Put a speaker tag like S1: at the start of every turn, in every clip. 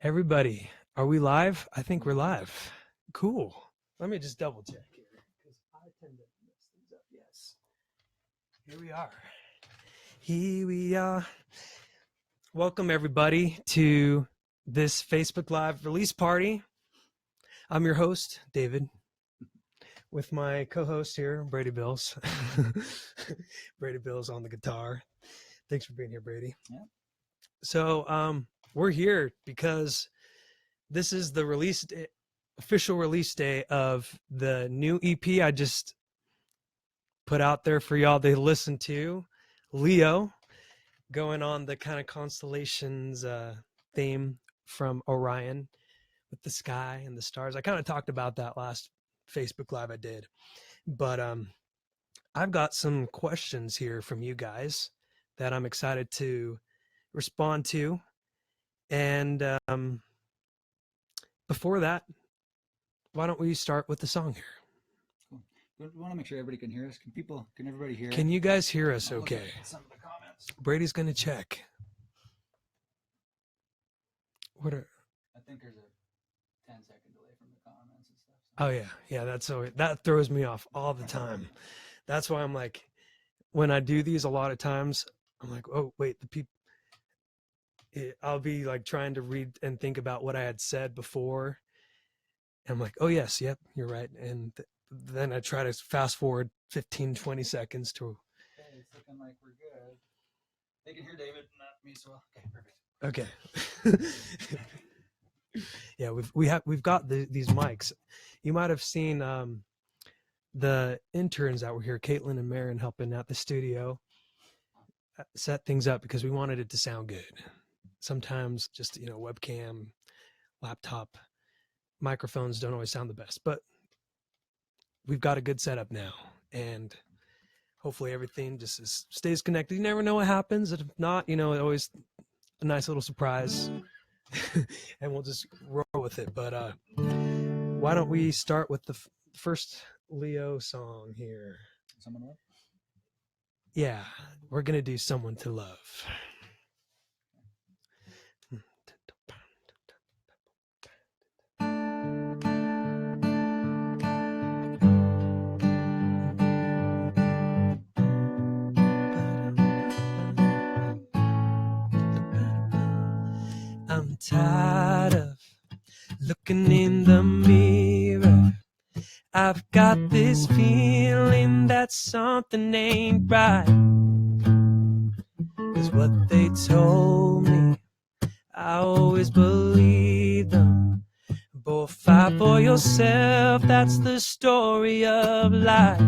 S1: Everybody, are we live? I think we're live. Cool. Let me just double check here because I tend to mess things up. Yes. Here we are. Here we are. Welcome, everybody, to this Facebook Live release party. I'm your host, David, with my co-host here, Brady Bills. Brady Bills on the guitar. Thanks for being here, Brady.
S2: Yeah.
S1: So we're here because this is the official release day of the new EP I just put out there for y'all to listen to. Leo, going on the kind of constellations theme from Orion with the sky and the stars. I kind of talked about that last Facebook Live I did. But I've got some questions here from you guys that I'm excited to respond to. And before that, why don't we start with the song here?
S2: Cool. We want to make sure everybody can hear us. Can everybody hear
S1: Can
S2: it?
S1: you guys hear us
S2: I'll look
S1: okay?
S2: at some of the comments.
S1: Brady's going to check. What are...
S2: I think there's a 10-second delay from the comments and stuff.
S1: Oh, yeah. That throws me off all the time. That's why I'm like, when I do these a lot of times, I'm like, oh, wait, I'll be like trying to read and think about what I had said before. And I'm like, oh, yes, yep, you're right. And then I try to fast forward 15, 20 seconds to...
S2: Okay, it's looking like we're good. They can hear David, not me, so okay, perfect.
S1: Okay. Yeah, we've got these mics. You might have seen the interns that were here, Caitlin and Marin, helping out the studio, set things up because we wanted it to sound good. Sometimes just, webcam, laptop, microphones don't always sound the best, but we've got a good setup now, and hopefully everything just stays connected. You never know what happens. If not, always a nice little surprise, and we'll just roll with it. But why don't we start with the first Leo song here?
S2: Someone love?
S1: Yeah, we're gonna do Someone to Love. I'm tired of looking in the mirror. I've got this feeling that something ain't right. 'Cause what they told me, I always believed them. But fight for yourself, that's the story of life.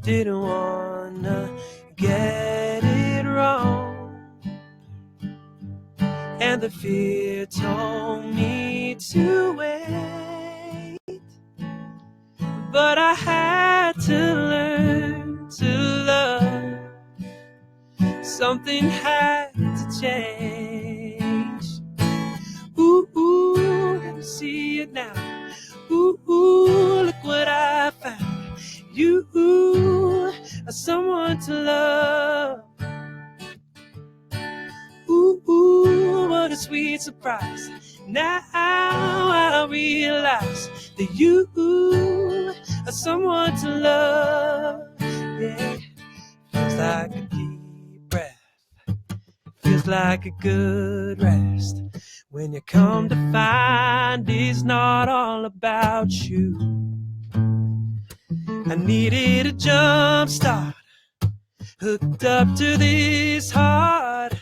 S1: Didn't wanna get it wrong, and the fear told me to wait. But I had to learn to love. Something had to change. Ooh, can you see it now? Ooh, look what I found. You are someone to love. Ooh, what a sweet surprise. Now I realize that you are someone to love. Yeah, feels like a deep breath. Feels like a good rest. When you come to find it's not all about you. I needed a jump start, hooked up to this heart.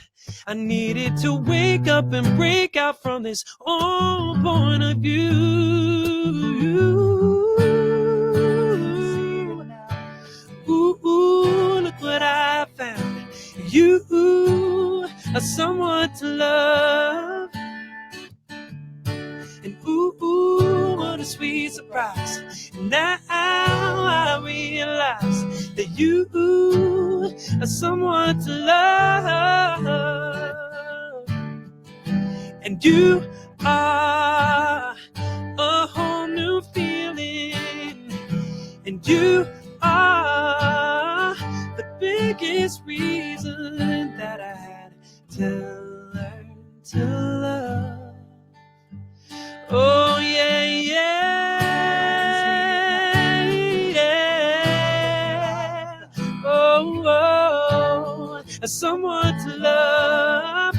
S1: I needed to wake up and break out from this old point of view. Ooh, look what I found. You are someone to love. And ooh, what a sweet surprise. Now I realize that you are someone to love. And you are a whole new feeling. And you are the biggest reason that I had to learn to love. Oh yeah, yeah, yeah. Oh, oh, someone to love.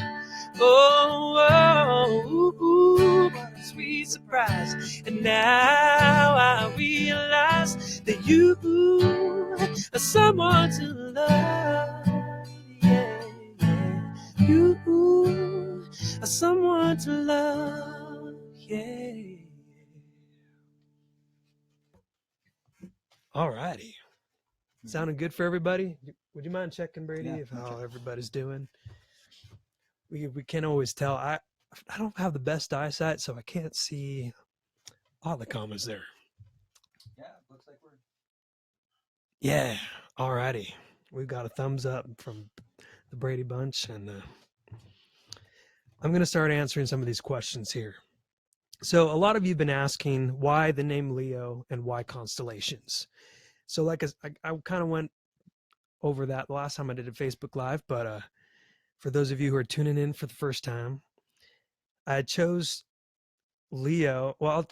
S1: Oh, oh, ooh, ooh, what a sweet surprise. And now I realize that you are someone to love. Yeah, yeah. You are someone to love. Yeah. All righty. Sounding good for everybody? Would you mind checking, Brady,
S2: Yeah,
S1: how
S2: check.
S1: everybody's doing? We can't always tell. I don't have the best eyesight, so I can't see all the comments there.
S2: Yeah, looks like we're.
S1: Yeah. All righty. We've got a thumbs up from the Brady Bunch, and I'm going to start answering some of these questions here. So a lot of you have been asking why the name Leo and why constellations. So like I kind of went over that the last time I did a Facebook Live, but for those of you who are tuning in for the first time, I chose Leo. Well,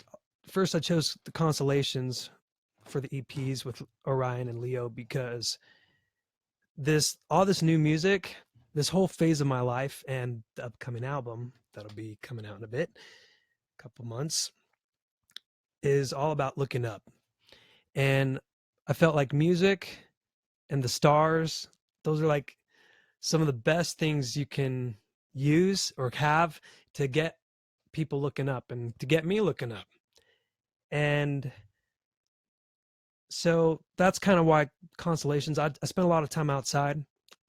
S1: first I chose the constellations for the EPs with Orion and Leo because all this new music, this whole phase of my life, and the upcoming album that'll be coming out in a bit, a couple months, is all about looking up. And I felt like music and the stars, those are like some of the best things you can use or have to get people looking up and to get me looking up. And so that's kind of why constellations, I spent a lot of time outside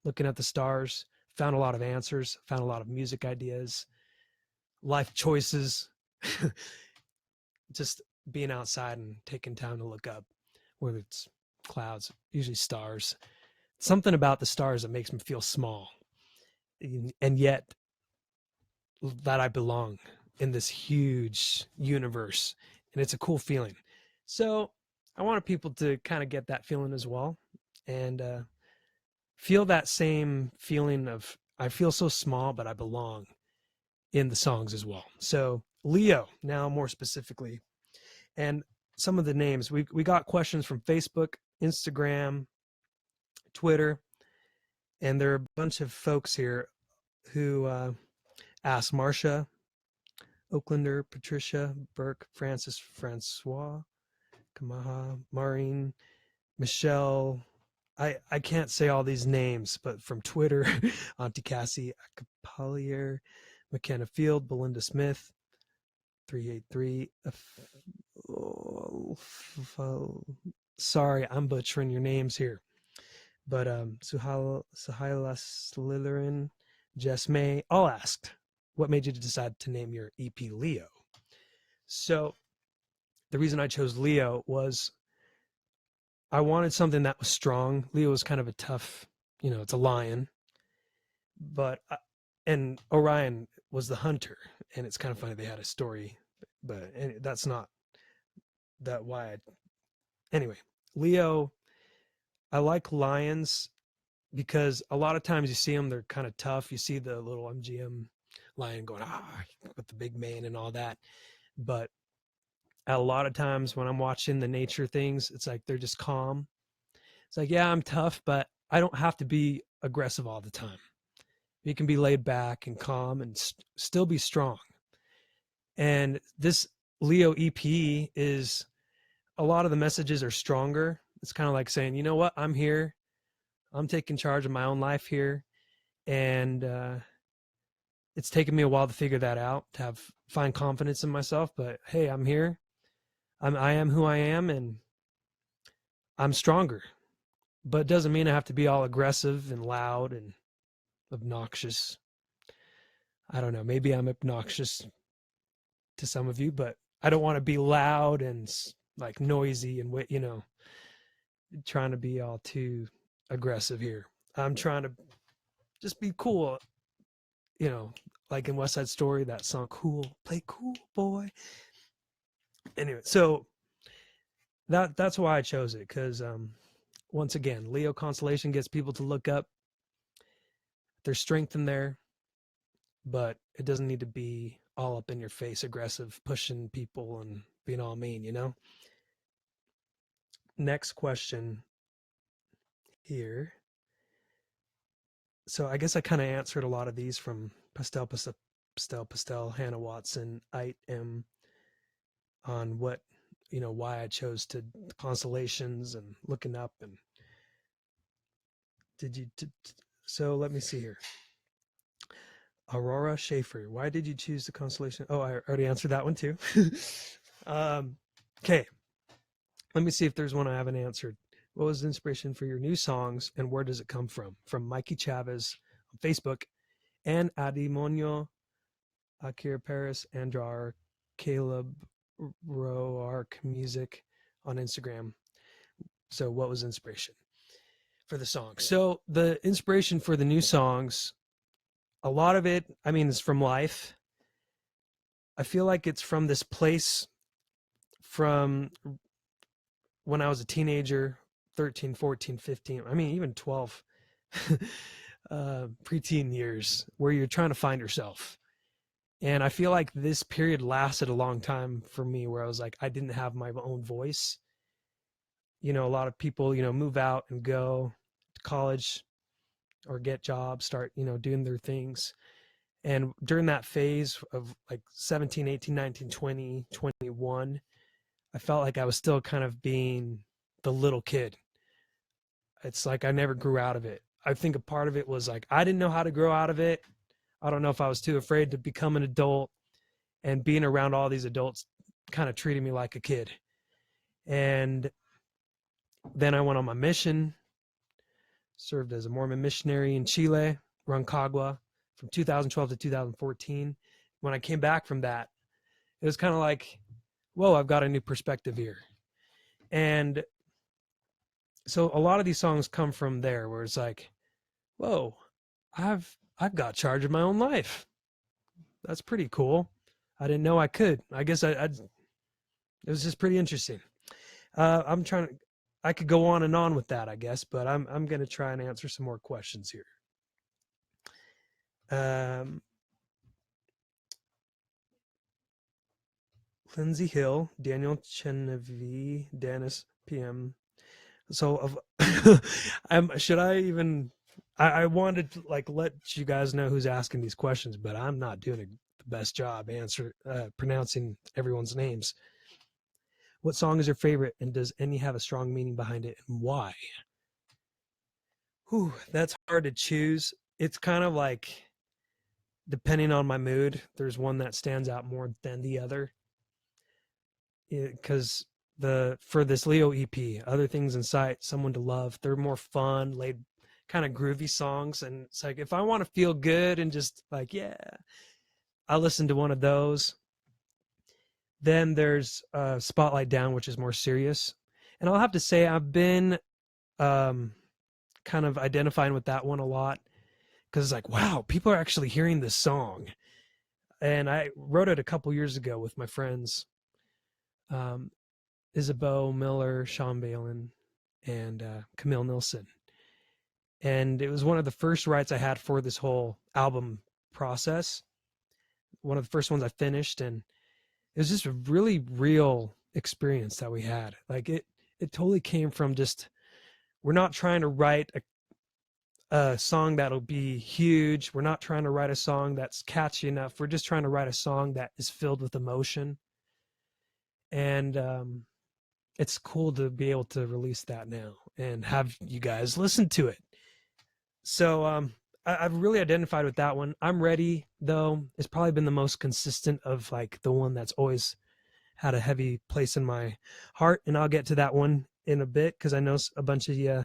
S1: looking at the stars, found a lot of answers, found a lot of music ideas, life choices, just being outside and taking time to look up, whether it's clouds, usually stars. Something about the stars that makes me feel small, and yet that I belong in this huge universe, and it's a cool feeling. So I wanted people to kind of get that feeling as well, and feel that same feeling of I feel so small, but I belong in the songs as well. So Leo, now more specifically, and some of the names we got questions from Facebook, Instagram, Twitter, and there are a bunch of folks here who asked Marcia, Oaklander, Patricia, Burke, Francis, Francois, Kamaha, Maureen, Michelle. I can't say all these names, but from Twitter, Auntie Cassie, Acapalier, McKenna Field, Belinda Smith, 383. Sorry, I'm butchering your names here. But Suhaila Slytherin, Jess May, all asked, what made you decide to name your EP Leo? So the reason I chose Leo was I wanted something that was strong. Leo was kind of a tough, it's a lion, but and Orion was the hunter, and it's kind of funny they had a story, but that's not that why. Anyway, Leo, I like lions because a lot of times you see them, they're kind of tough. You see the little MGM lion going with the big mane and all that, but a lot of times when I'm watching the nature things, it's like they're just calm. It's like, yeah, I'm tough, but I don't have to be aggressive all the time. You can be laid back and calm and still be strong. And this Leo EP is a lot of the messages are stronger. It's kind of like saying, you know what, I'm here. I'm taking charge of my own life here. And it's taken me a while to figure that out, to find confidence in myself. But hey, I'm here. I am who I am, and I'm stronger. But it doesn't mean I have to be all aggressive and loud and obnoxious. I don't know. Maybe I'm obnoxious to some of you, but I don't want to be loud and like noisy and trying to be all too aggressive here. I'm trying to just be cool, like in West Side Story, that song "Cool," play cool, boy. Anyway, so that's why I chose it, because once again, Leo constellation gets people to look up. There's strength in there. but it doesn't need to be all up in your face, aggressive, pushing people and being all mean, you know? Next question here. So I guess I kind of answered a lot of these from Pastel, Hannah Watson, Ite M, on what, why I chose to constellations and looking up. And so let me see here. Aurora Schaefer, why did you choose the constellation? Oh, I already answered that one too. Okay, let me see if there's one I haven't answered. What was the inspiration for your new songs and where does it come from? From Mikey Chavez on Facebook and Adimonio Akir Paris Andrar Caleb Roark Music on Instagram. So what was inspiration for the song? So the inspiration for the new songs, a lot of it, I mean, is from life. I feel like it's from this place from when I was a teenager, 13, 14, 15, I mean, even 12, preteen years, where you're trying to find yourself. And I feel like this period lasted a long time for me, where I was like, I didn't have my own voice. A lot of people, move out and go to college or get jobs, start, doing their things. And during that phase of like 17, 18, 19, 20, 21, I felt like I was still kind of being the little kid. It's like I never grew out of it. I think a part of it was like I didn't know how to grow out of it. I don't know if I was too afraid to become an adult, and being around all these adults kind of treated me like a kid. And then I went on my mission, served as a Mormon missionary in Chile, Rancagua, from 2012 to 2014. When I came back from that, it was kind of like, whoa, I've got a new perspective here. And so a lot of these songs come from there, where it's like, whoa, I've got charge of my own life. That's pretty cool. I didn't know I could. I guess it was just pretty interesting. I could go on and on with that, I guess, but I'm going to try and answer some more questions here. Lindsay Hill, Daniel Chenevieve, Dennis PM. So, should I even? I wanted to like let you guys know who's asking these questions, but I'm not doing the best job pronouncing everyone's names. What song is your favorite, and does any have a strong meaning behind it, and why? Whew, that's hard to choose. It's kind of like, depending on my mood, there's one that stands out more than the other. Because for this Leo EP, Other Things in Sight, Someone to Love, they're more fun, laid, kind of groovy songs. And it's like, if I want to feel good and just like, yeah, I listen to one of those. Then there's Spotlight Down, which is more serious. And I'll have to say, I've been kind of identifying with that one a lot, because it's like, wow, people are actually hearing this song. And I wrote it a couple years ago with my friends, Isabeau Miller, Sean Balin, and Camille Nilsson. And it was one of the first writes I had for this whole album process. One of the first ones I finished, and it was just a really real experience that we had. Like it totally came from just, we're not trying to write a song that'll be huge. We're not trying to write a song that's catchy enough. We're just trying to write a song that is filled with emotion. And it's cool to be able to release that now and have you guys listen to it. So I've really identified with that one. I'm Ready, though, it's probably been the most consistent of like the one that's always had a heavy place in my heart. And I'll get to that one in a bit, because I know a bunch of you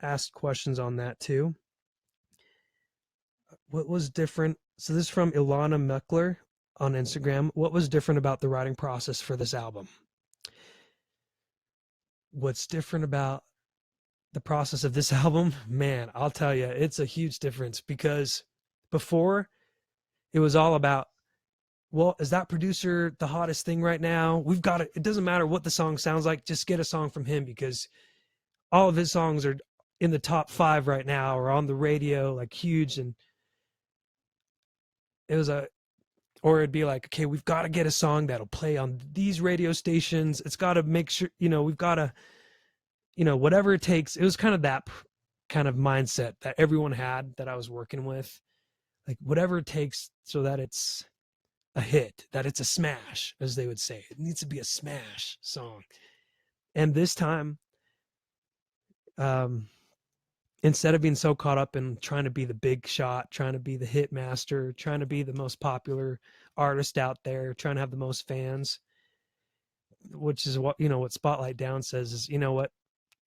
S1: asked questions on that too. What was different? So this is from Ilana Meckler on Instagram. What was different about the writing process for this album? What's different about the process of this album? Man, I'll tell you, it's a huge difference, because before it was all about, well, is that producer the hottest thing right now? We've got it. It doesn't matter what the song sounds like. Just get a song from him, because all of his songs are in the top 5 right now, or on the radio, like huge. And or it'd be like, okay, we've got to get a song that'll play on these radio stations. It's got to make sure, we've got to, whatever it takes. It was kind of that kind of mindset that everyone had that I was working with, like whatever it takes so that it's a hit, that it's a smash, as they would say. It needs to be a smash song. And this time, instead of being so caught up in trying to be the big shot, trying to be the hit master, trying to be the most popular artist out there, trying to have the most fans, which is what, what Spotlight Down says is, what,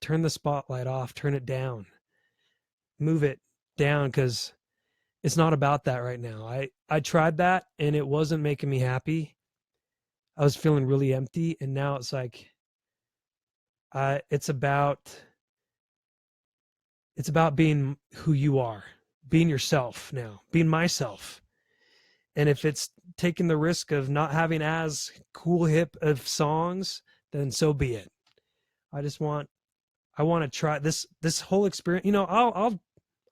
S1: turn the spotlight off, turn it down, move it down, because it's not about that right now. I tried that and it wasn't making me happy. I was feeling really empty, and now it's like, it's about being who you are, being yourself now, being myself. And if it's taking the risk of not having as cool hip of songs, then so be it. I want to try this whole experience.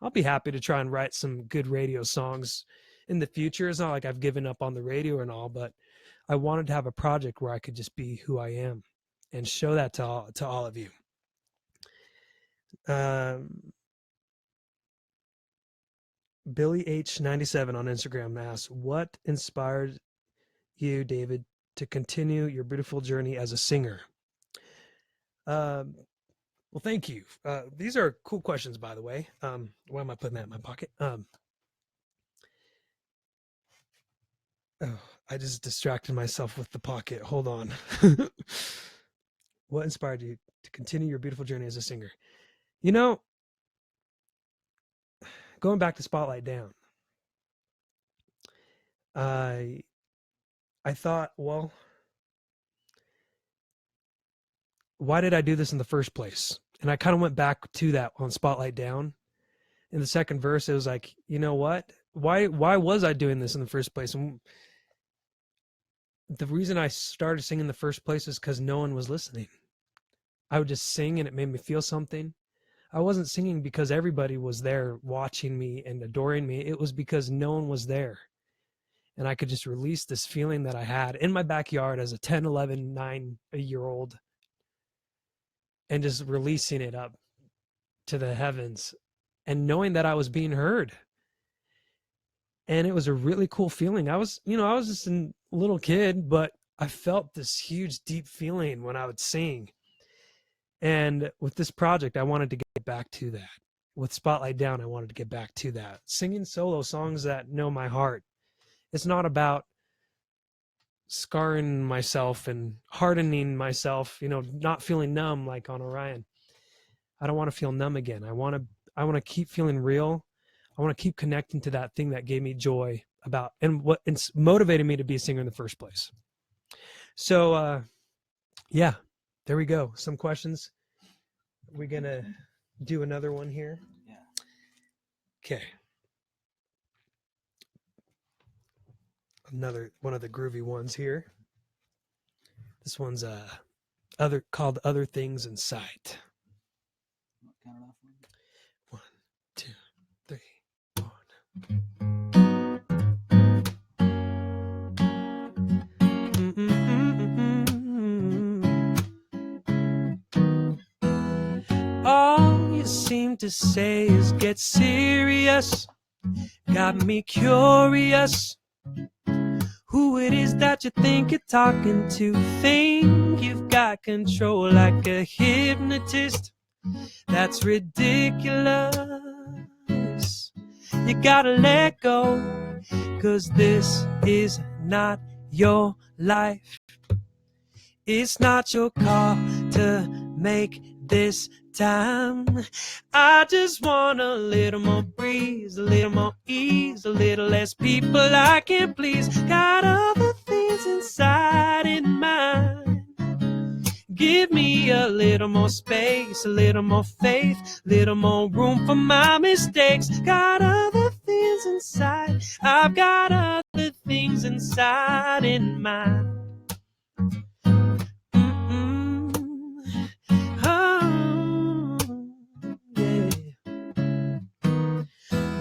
S1: I'll be happy to try and write some good radio songs in the future. It's not like I've given up on the radio and all, but I wanted to have a project where I could just be who I am and show that to all of you. Billy H97 on Instagram asks, what inspired you, David, to continue your beautiful journey as a singer? Well, thank you. These are cool questions, by the way. Why am I putting that in my pocket? I just distracted myself with the pocket. Hold on. What inspired you to continue your beautiful journey as a singer? Going back to Spotlight Down, I thought, well, why did I do this in the first place? And I kind of went back to that on Spotlight Down. In the second verse, it was like, you know what? Why was I doing this in the first place? And the reason I started singing in the first place is because no one was listening. I would just sing and it made me feel something. I wasn't singing because everybody was there watching me and adoring me. It was because no one was there. And I could just release this feeling that I had in my backyard as a 10, 11, 9-year-old, and just releasing it up to the heavens and knowing that I was being heard. And it was a really cool feeling. I was just a little kid, but I felt this huge, deep feeling when I would sing. And with this project, I wanted to get back to that. With Spotlight Down, I wanted to get back to that. Singing solo songs that know my heart. It's not about scarring myself and hardening myself, not feeling numb like on Orion. I don't want to feel numb again. I want to keep feeling real. I want to keep connecting to that thing that gave me joy and what motivated me to be a singer in the first place. So, yeah, there we go. Some questions. Are we going to do another one here?
S2: Yeah.
S1: Okay. Another one of the groovy ones here. This one's called Other Things in Sight.
S2: Count it off.
S1: 1, 2, 3, 4. All you seem to say is get serious. Got me curious. Who it is that you think you're talking to? Think you've got control like a hypnotist? That's ridiculous. You gotta let go, 'cause this is not your life. It's not your call to make this time. I just want a little more breeze, a little more ease, a little less people I can please. Got other things inside in mind. Give me a little more space, a little more faith, a little more room for my mistakes. Got other things inside. I've got other things inside in mind.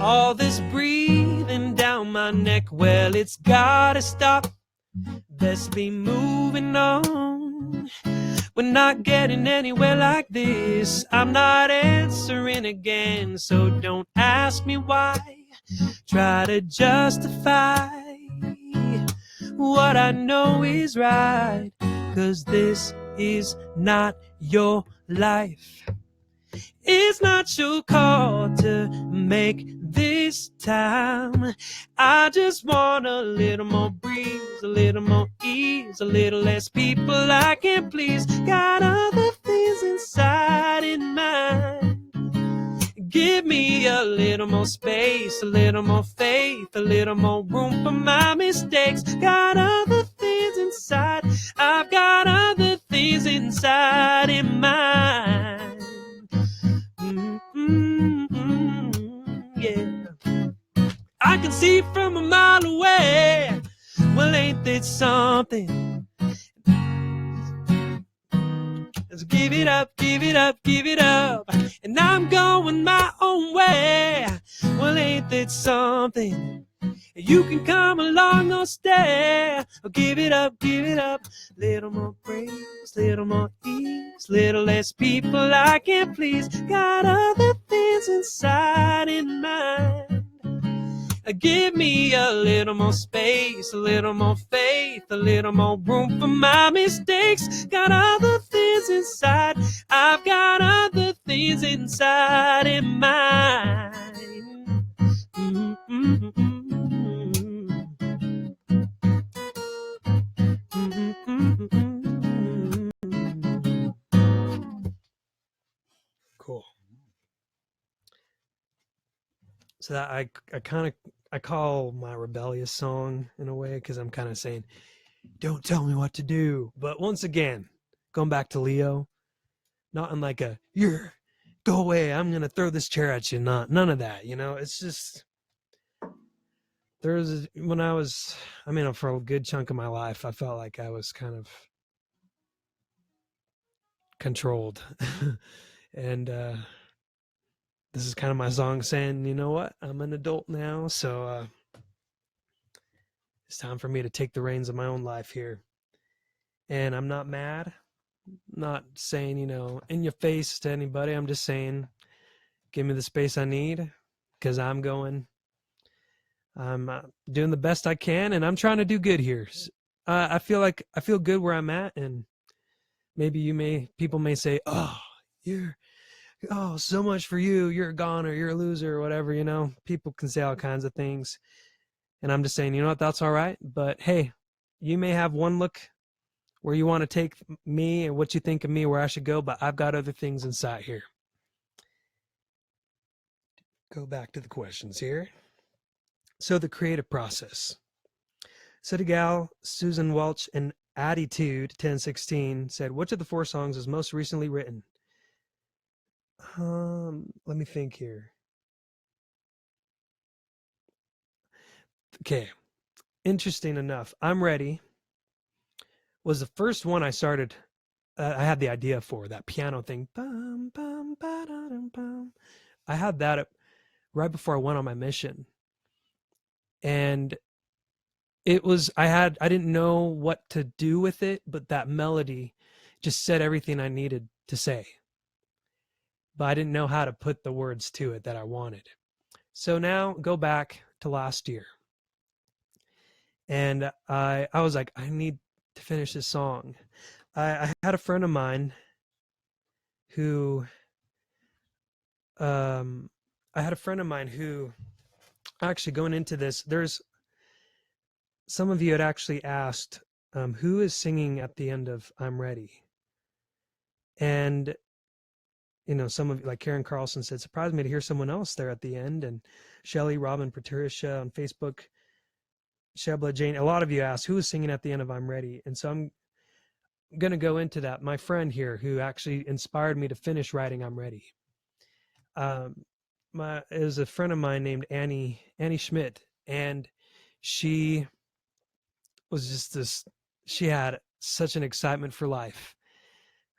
S1: All this breathing down my my neck. Well, it's gotta stop. Best be moving on. We're not getting anywhere like this. I'm not answering again, so don't ask me why. Try to justify what I know is right, 'cause this is not your life. It's not your call to make this time. I just want a little more breeze, a little more ease, a little less people I can please. Got other things inside in mind. Give me a little more space, a little more faith, a little more room for my mistakes. Got other things inside. I've got other things inside in mind. Yeah. I can see from a mile away. Well, ain't that something? Let's give it up, give it up, give it up. And I'm going my own way. Well, ain't that something? You can come along or stay. Oh, give it up, give it up. Little more praise, little more ease, little less people I can please. Got other things inside in mind. Give me a little more space, a little more faith, a little more room for my mistakes. Got other things inside. I've got other things inside in mind. Cool. So that I call my rebellious song in a way, because I'm kind of saying, don't tell me what to do. But once again, going back to Leo, not in like a, go away, I'm going to throw this chair at you. None of that, it's just, when I was, for a good chunk of my life, I felt like I was kind of controlled. And this is kind of my song saying, you know what, I'm an adult now, so it's time for me to take the reins of my own life here. And I'm not mad, not saying, in your face to anybody. I'm just saying, give me the space I need, because I'm doing the best I can, and I'm trying to do good here. I feel good where I'm at, and maybe people may say, oh, so much for you, you're a goner, you're a loser, or whatever, people can say all kinds of things. And I'm just saying, you know what, that's all right. But hey, you may have one look where you want to take me and what you think of me, where I should go, but I've got other things inside here. Go back to the questions here. So the creative process. Gal, Susan Welch, and Attitude 1016 said, which of the 4 songs is most recently written? Let me think here. Okay. Interesting enough, I'm Ready was the first one I started. I had the idea for that piano thing. Bum, bum, ba-da-dum, bum. I had that right before I went on my mission. And it was, I didn't know what to do with it, but that melody just said everything I needed to say. But I didn't know how to put the words to it that I wanted. So now go back to last year. And I was like, I need to finish this song. I had a friend of mine who, actually going into this, there's some of you had actually asked, who is singing at the end of I'm Ready? And, some of you, like Karen Carlson said, surprised me to hear someone else there at the end. And Shelly, Robin, Patricia on Facebook, Shebla, Jane, a lot of you asked, who is singing at the end of I'm Ready? And so I'm going to go into that. My friend here who actually inspired me to finish writing I'm Ready. Is a friend of mine named Annie Schmidt, and she was just she had such an excitement for life.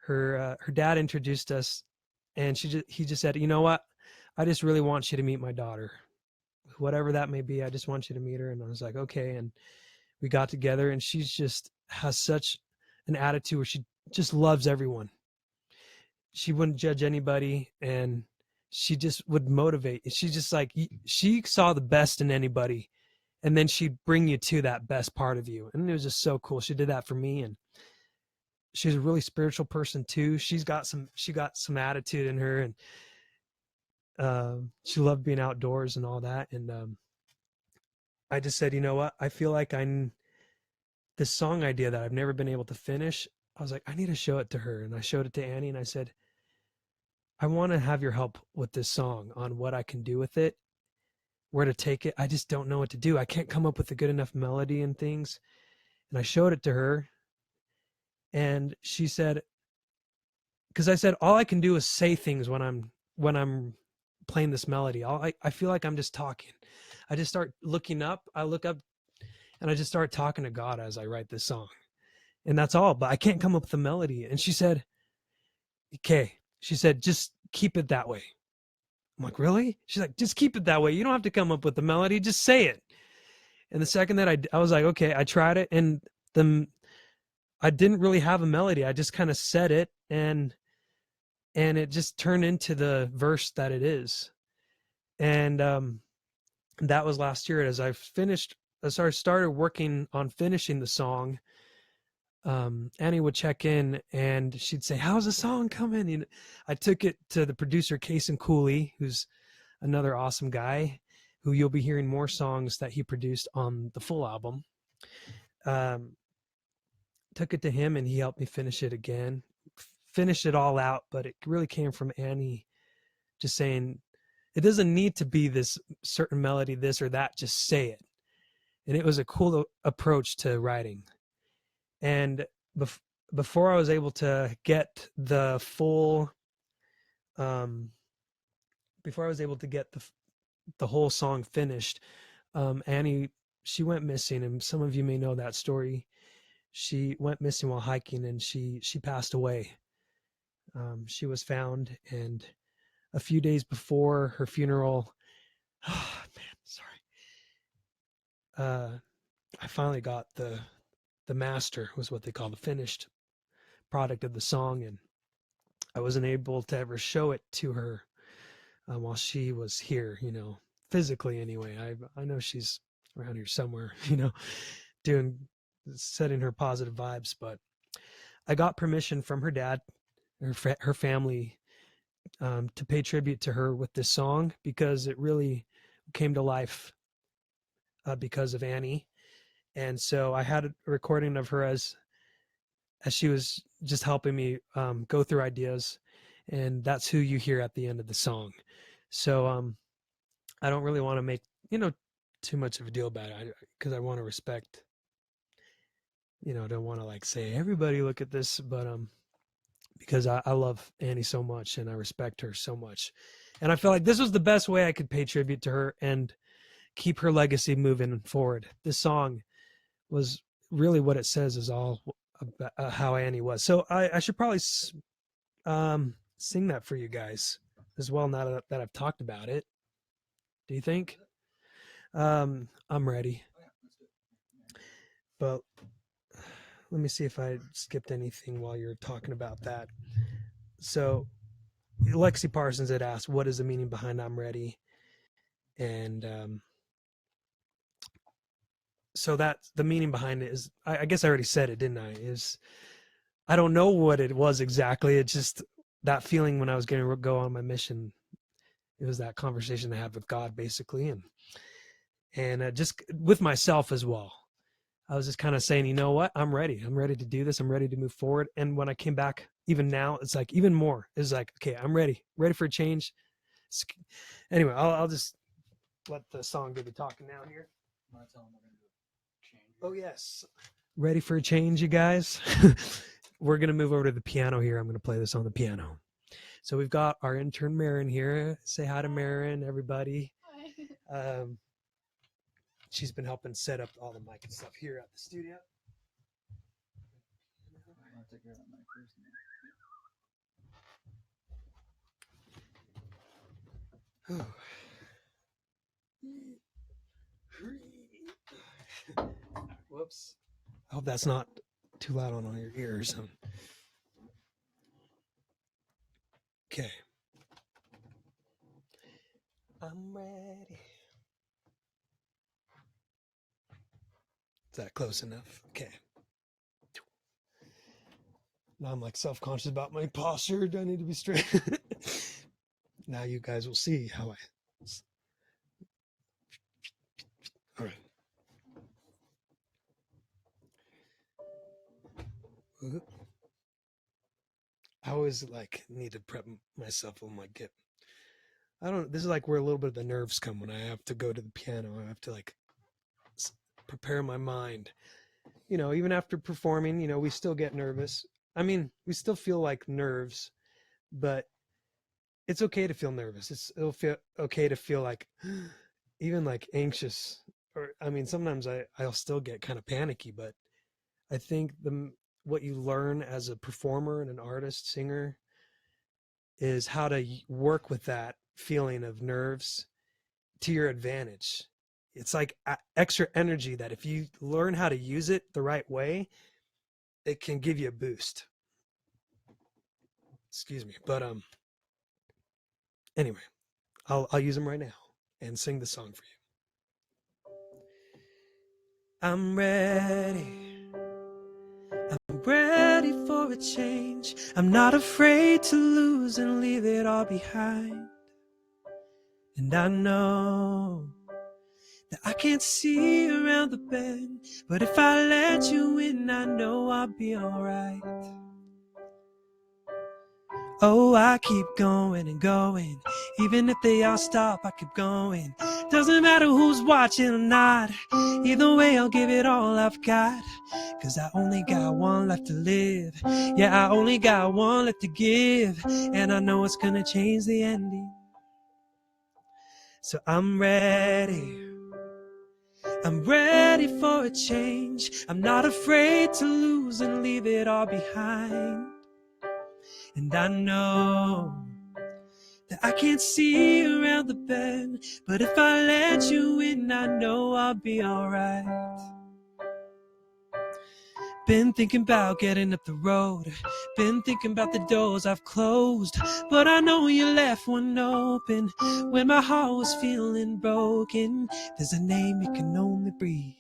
S1: Her dad introduced us, and he just said, you know what, I just really want you to meet my daughter. whatever that may be. I just want you to meet her. And I was like, okay. And we got together, and she's just has such an attitude where she just loves everyone. She wouldn't judge anybody, and she just would motivate. She's just like, she saw the best in anybody, and then she'd bring you to that best part of you. And it was just so cool. She did that for me. And she's a really spiritual person too. She got some attitude in her, and she loved being outdoors and all that. And I just said, you know what? I feel like this song idea that I've never been able to finish. I was like, I need to show it to her. And I showed it to Annie, and I said, I want to have your help with this song on what I can do with it, where to take it. I just don't know what to do. I can't come up with a good enough melody and things. And I showed it to her, and she said, because I said, all I can do is say things when I'm playing this melody. I feel like I'm just talking. I just start looking up. I look up, and I just start talking to God as I write this song. And that's all, but I can't come up with a melody. And she said, okay. She said, just keep it that way. I'm like, really? She's like, just keep it that way. You don't have to come up with the melody. Just say it. And the second that I was like, okay, I tried it, and I didn't really have a melody. I just kind of said it, and it just turned into the verse that it is. And that was last year. As I started working on finishing the song, Annie would check in, and she'd say, how's the song coming? And I took it to the producer, Case and Cooley, who's another awesome guy, who you'll be hearing more songs that he produced on the full album. Took it to him, and he helped me finish it again, finish it all out. But it really came from Annie just saying, it doesn't need to be this certain melody, this or that, just say it. And it was a cool approach to writing. And before I was able to get the full, before I was able to get the whole song finished, Annie, she went missing, and some of you may know that story. She went missing while hiking, and she passed away. She was found, and a few days before her funeral, oh man, sorry. I finally got the master, was what they call the finished product of the song, and I wasn't able to ever show it to her while she was here, physically anyway. I know she's around here somewhere, setting her positive vibes, but I got permission from her dad, her family, to pay tribute to her with this song, because it really came to life because of Annie. And so I had a recording of her as she was just helping me go through ideas, and that's who you hear at the end of the song. So I don't really want to make too much of a deal about it, because I want to respect, I don't want to like say, everybody look at this, but because I love Annie so much, and I respect her so much, and I felt like this was the best way I could pay tribute to her and keep her legacy moving forward. This song was really what it says is all about how Annie was. So I should probably sing that for you guys as well, now that I've talked about it. Do you think? I'm ready. But let me see if I skipped anything while you're talking about that. So Lexi Parsons had asked, what is the meaning behind I'm ready? And so that's the meaning behind it is, I guess I already said it, didn't I? Is I don't know what it was exactly. It's just that feeling when I was going to go on my mission. It was that conversation I had with God, basically, and just with myself as well. I was just kind of saying, you know what? I'm ready. I'm ready to do this. I'm ready to move forward. And when I came back, even now, it's like even more. It's like, okay, I'm ready for a change. Anyway, I'll just let the song do the talking now here. Oh yes, ready for a change, you guys. We're gonna move over to the piano here. I'm gonna play this on the piano. So we've got our intern Marin here. Say hi to Marin, everybody. Hi. She's been helping set up all the mic and stuff here at the studio.
S2: I'll take care of that mic first.
S1: Whoops. I hope that's not too loud on your ears. Okay. I'm ready. Is that close enough? Okay. Now I'm like self-conscious about my posture. Do I need to be straight? Now you guys will see how I. All right. I always like need to prep myself when I get. I don't. This is like where a little bit of the nerves come when I have to go to the piano. I have to like prepare my mind. You know, even after performing, you know, we still get nervous. I mean, we still feel like nerves, but it's okay to feel nervous. It'll feel okay to feel like even like anxious. Or I mean, sometimes I'll still get kind of panicky, but I think what you learn as a performer and an artist, singer, is how to work with that feeling of nerves to your advantage. It's like extra energy that if you learn how to use it the right way, it can give you a boost. Excuse me, but anyway, I'll use them right now and sing the song for you. I'm ready. I'm ready for a change. I'm not afraid to lose and leave it all behind. And I know that I can't see around the bend, but if I let you in, I know I'll be alright. Oh, I keep going and going. Even if they all stop, I keep going. Doesn't matter who's watching or not. Either way, I'll give it all I've got. 'Cause I only got one left to live. Yeah, I only got one left to give. And I know it's gonna change the ending. So I'm ready. I'm ready for a change. I'm not afraid to lose and leave it all behind. And I know that I can't see around the bend, but if I let you in, I know I'll be alright. Been thinking about getting up the road. Been thinking about the doors I've closed, but I know you left one open when my heart was feeling broken. There's a name you can only breathe.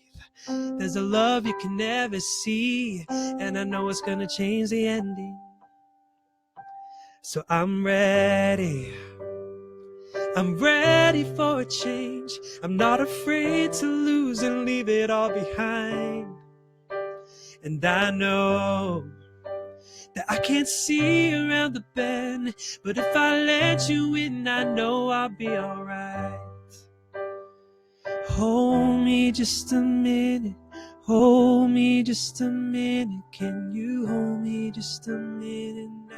S1: There's a love you can never see, and I know it's gonna change the ending. So I'm ready. I'm ready for a change. I'm not afraid to lose and leave it all behind. And I know that I can't see around the bend, but if I let you in, I know I'll be alright. Hold me just a minute. Hold me just a minute. Can you hold me just a minute now?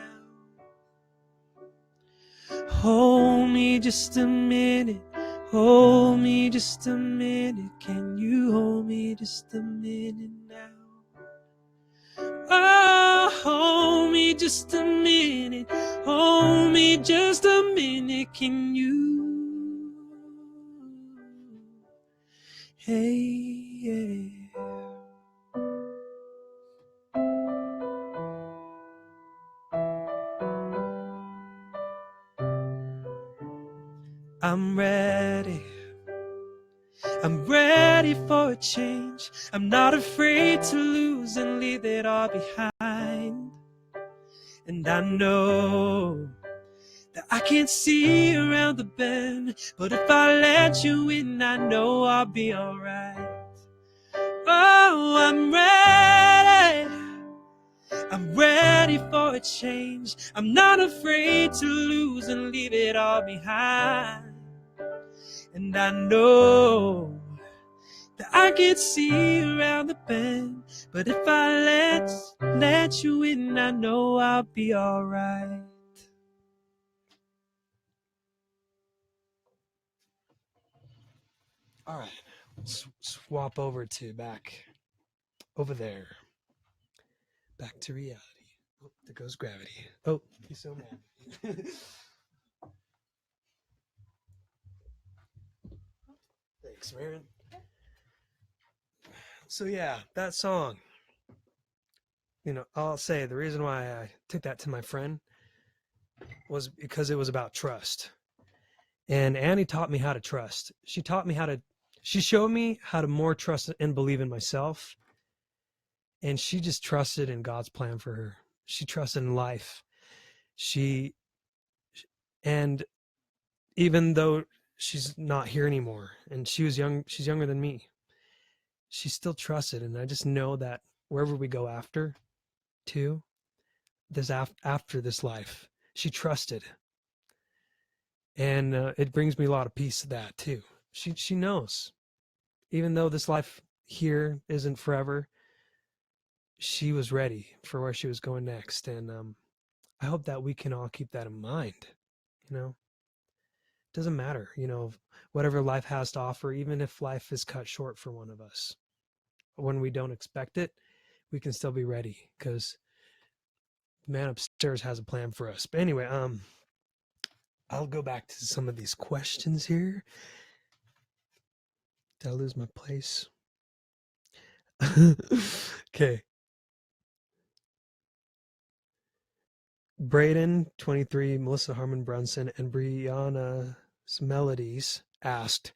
S1: Hold me just a minute. Hold me just a minute. Can you hold me just a minute now? Oh, hold me just a minute. Hold me just a minute. Can you? Hey, yeah. I'm ready. I'm ready for a change. I'm not afraid to lose and leave it all behind. And I know that I can't see around the bend, but if I let you in, I know I'll be alright. Oh, I'm ready. I'm ready for a change. I'm not afraid to lose and leave it all behind. And I know that I can't see around the bend, but if I let you in, I know I'll be alright. All right, swap over to back over there. Back to reality. Oh, there goes gravity. Oh, he's so mad. Thanks, Marin. So yeah, that song. I'll say the reason why I took that to my friend was because it was about trust. And Annie taught me how to trust. She showed me how to more trust and believe in myself. And she just trusted in God's plan for her. She trusted in life. She, and even though she's not here anymore and she's younger than me, she still trusted. And I just know that wherever we go after after this life, she trusted. And it brings me a lot of peace, that too. She knows, even though this life here isn't forever, she was ready for where she was going next. And I hope that we can all keep that in mind. It doesn't matter, whatever life has to offer, even if life is cut short for one of us. When we don't expect it, we can still be ready, because man upstairs has a plan for us. But anyway, I'll go back to some of these questions here. Did I lose my place? Okay. Braden, 23, Melissa Harmon Brunson, and Brianna's Melodies asked,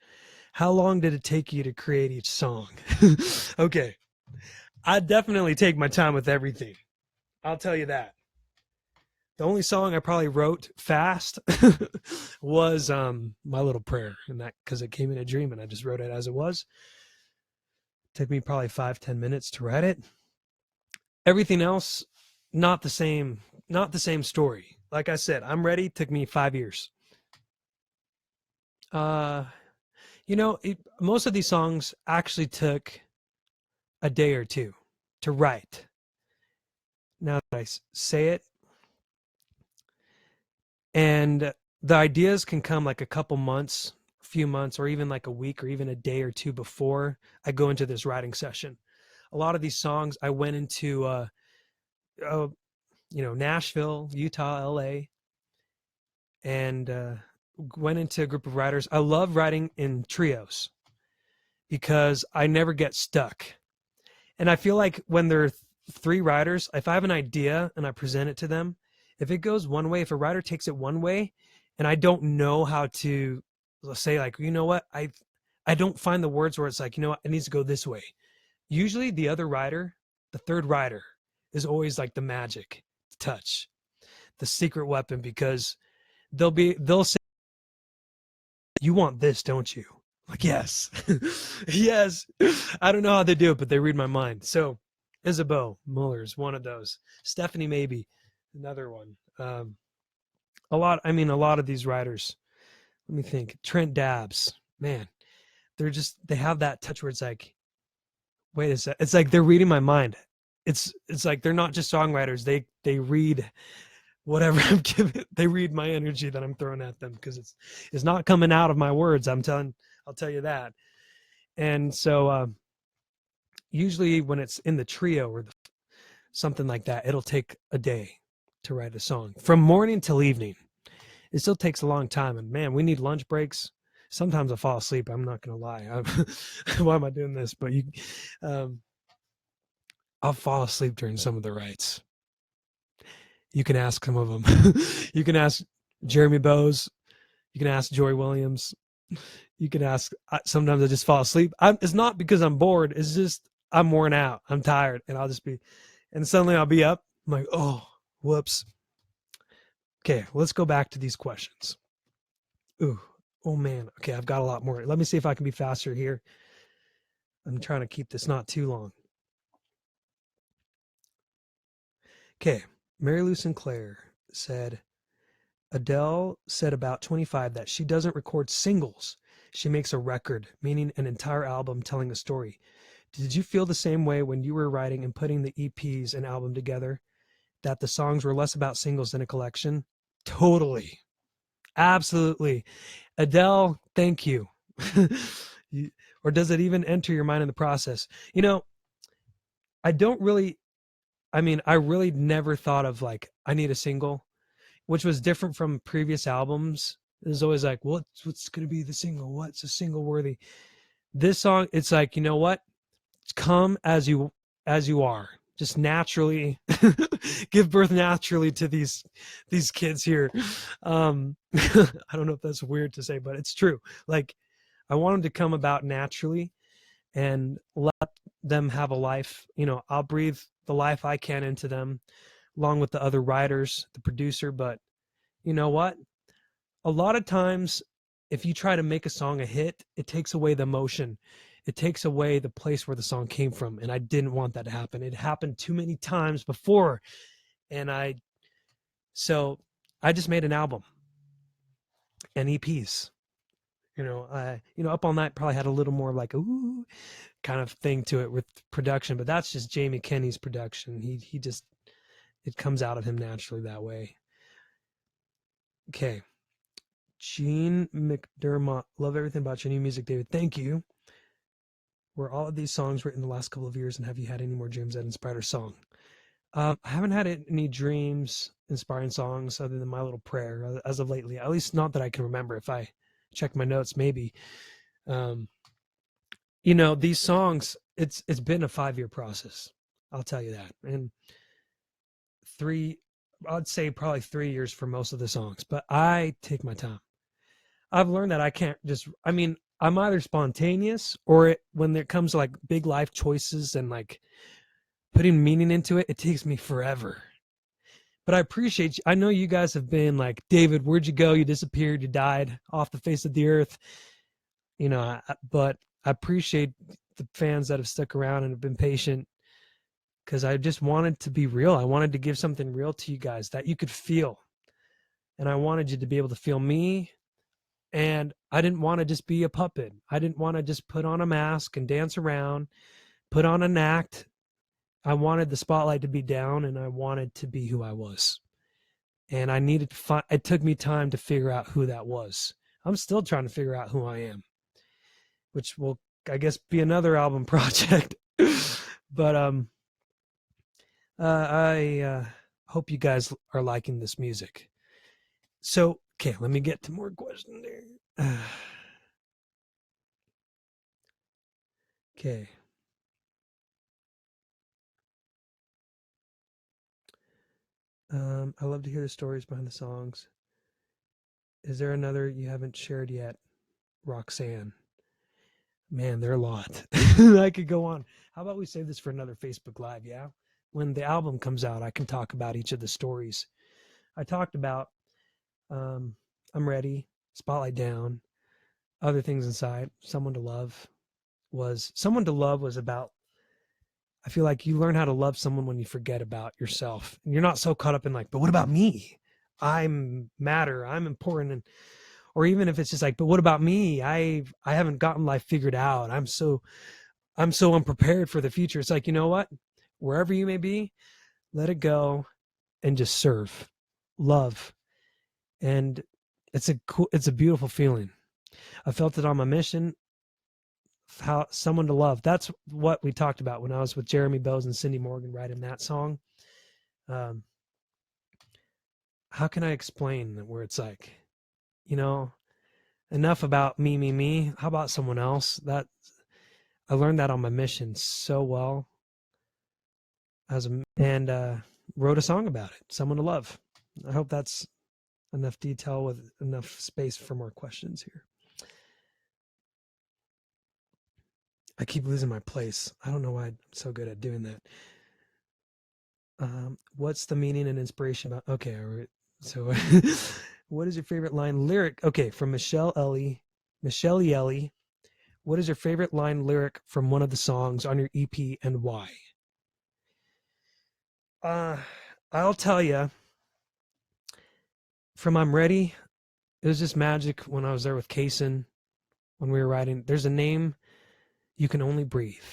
S1: how long did it take you to create each song? Okay. I definitely take my time with everything. I'll tell you that. The only song I probably wrote fast was My Little Prayer, and that because it came in a dream and I just wrote it as it was. It took me probably 5-10 minutes to write it. Everything else, not the same story. Like I said, I'm Ready took me 5 years. Most of these songs actually took a day or two to write. Now that I say it, and the ideas can come like a couple months, a few months, or even like a week or even a day or two before I go into this writing session. A lot of these songs I went into Nashville, Utah, LA, and went into a group of writers. I love writing in trios because I never get stuck. And I feel like when there are three writers, if I have an idea and I present it to them, if it goes one way, if a writer takes it one way and I don't know how to, let's say, like, you know what, I don't find the words where it's like, you know what, it needs to go this way. Usually the other writer, the third writer, is always like the magic touch, the secret weapon, because they'll say, you want this, don't you? Like, yes. Yes. I don't know how they do it, but they read my mind. So Isabeau Muller's one of those. Stephanie maybe another one. A lot of these writers, let me think. Trent Dabbs, man, they have that touch where it's like, wait a sec. It's like they're reading my mind. It's like they're not just songwriters. They read whatever I'm giving. They read my energy that I'm throwing at them, because it's not coming out of my words. I'll tell you that. And so usually when it's in the trio or something like that, it'll take a day to write a song from morning till evening. It still takes a long time, and man, we need lunch breaks. Sometimes I fall asleep. I'm not gonna lie. Why am I doing this? But I'll fall asleep during some of the writes. You can ask some of them. You can ask Jeremy Bowes. You can ask Joy Williams. You can ask. Sometimes I just fall asleep. It's not because I'm bored. It's just I'm worn out. I'm tired, and and suddenly I'll be up. I'm like, oh, whoops. Okay, let's go back to these questions. Ooh, oh man. Okay, I've got a lot more. Let me see if I can be faster here. I'm trying to keep this not too long. Okay, Mary Lou Sinclair said, Adele said about 25 that she doesn't record singles. She makes a record, meaning an entire album telling a story. Did you feel the same way when you were writing and putting the EPs and album together, that the songs were less about singles than a collection? Totally. Absolutely. Adele, thank you. Or does it even enter your mind in the process? I really never thought of like, I need a single, which was different from previous albums. It was always like, what's going to be the single? What's a single worthy? This song, it's like, you know what? just come as you are, just naturally give birth naturally to these kids here. I don't know if that's weird to say, but it's true. Like, I want them to come about naturally and let them have a life. I'll breathe the life I can into them, along with the other writers, the producer. But you know what? A lot of times, if you try to make a song a hit, it takes away the emotion. It takes away the place where the song came from. And I didn't want that to happen. It happened too many times before. And so I just made an album and EPs. Up All Night probably had a little more like ooh kind of thing to it with production, but that's just Jamie Kenny's production. He just, it comes out of him naturally that way. Okay. Gene McDermott, love everything about your new music, David. Thank you. Were all of these songs written the last couple of years, and have you had any more dreams that inspired a song? I haven't had any dreams inspiring songs other than My Little Prayer as of lately, at least not that I can remember. If I check my notes, maybe. These songs, it's been a 5-year process. I'll tell you that. And I'd say probably 3 years for most of the songs, but I take my time. I've learned that I can't just, I'm either spontaneous or when it comes to like big life choices and like putting meaning into it, it takes me forever. But I appreciate you. I know you guys have been like, David, where'd you go? You disappeared. You died off the face of the earth. But I appreciate the fans that have stuck around and have been patient, because I just wanted to be real. I wanted to give something real to you guys that you could feel. And I wanted you to be able to feel me. And I didn't want to just be a puppet. I didn't want to just put on a mask and dance around, put on an act. I wanted the spotlight to be down, and I wanted to be who I was. And I needed to find, it took me time to figure out who that was. I'm still trying to figure out who I am, which will, I guess, be another album project. But I hope you guys are liking this music. So, okay, let me get to more questions there. Okay. I love to hear the stories behind the songs. Is there another you haven't shared yet? Roxanne. Man, there are a lot. I could go on. How about we save this for another Facebook Live, yeah? When the album comes out, I can talk about each of the stories. I talked about I'm Ready, Spotlight Down, Other Things Inside, Someone to Love was about, I feel like you learn how to love someone when you forget about yourself. And you're not so caught up in like, but what about me? I'm matter, I'm important. Or even if it's just like, but what about me? I haven't gotten life figured out. I'm so unprepared for the future. It's like, you know what? Wherever you may be, let it go and just serve, love. And it's a beautiful feeling. I felt it on my mission. How someone to love. That's what we talked about when I was with Jeremy Bowes and Cindy Morgan writing that song. How can I explain where it's like, enough about me. How about someone else? That I learned that on my mission so well and wrote a song about it. Someone to love. I hope that's enough detail with enough space for more questions here. I keep losing my place. I don't know why I'm so good at doing that. What's the meaning and inspiration about? Okay, all right. So, what is your favorite line lyric? Okay, from Michelle Yelly. What is your favorite line lyric from one of the songs on your EP and why? I'll tell you. From I'm Ready, it was just magic when I was there with Kaysen when we were writing. There's a name you can only breathe,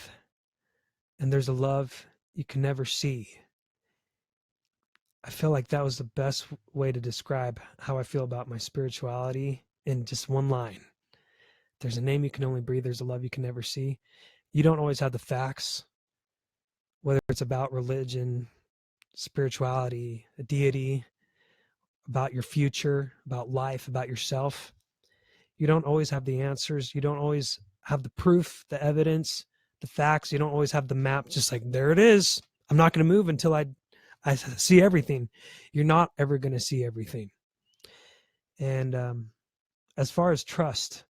S1: and there's a love you can never see. I feel like that was the best way to describe how I feel about my spirituality in just one line. There's a name you can only breathe. There's a love you can never see. You don't always have the facts, whether it's about religion, spirituality, a deity, about your future, about life, about yourself. You don't always have the answers. You don't always have the proof, the evidence, the facts. You don't always have the map just like, there it is. I'm not going to move until I see everything. You're not ever going to see everything. And as far as trust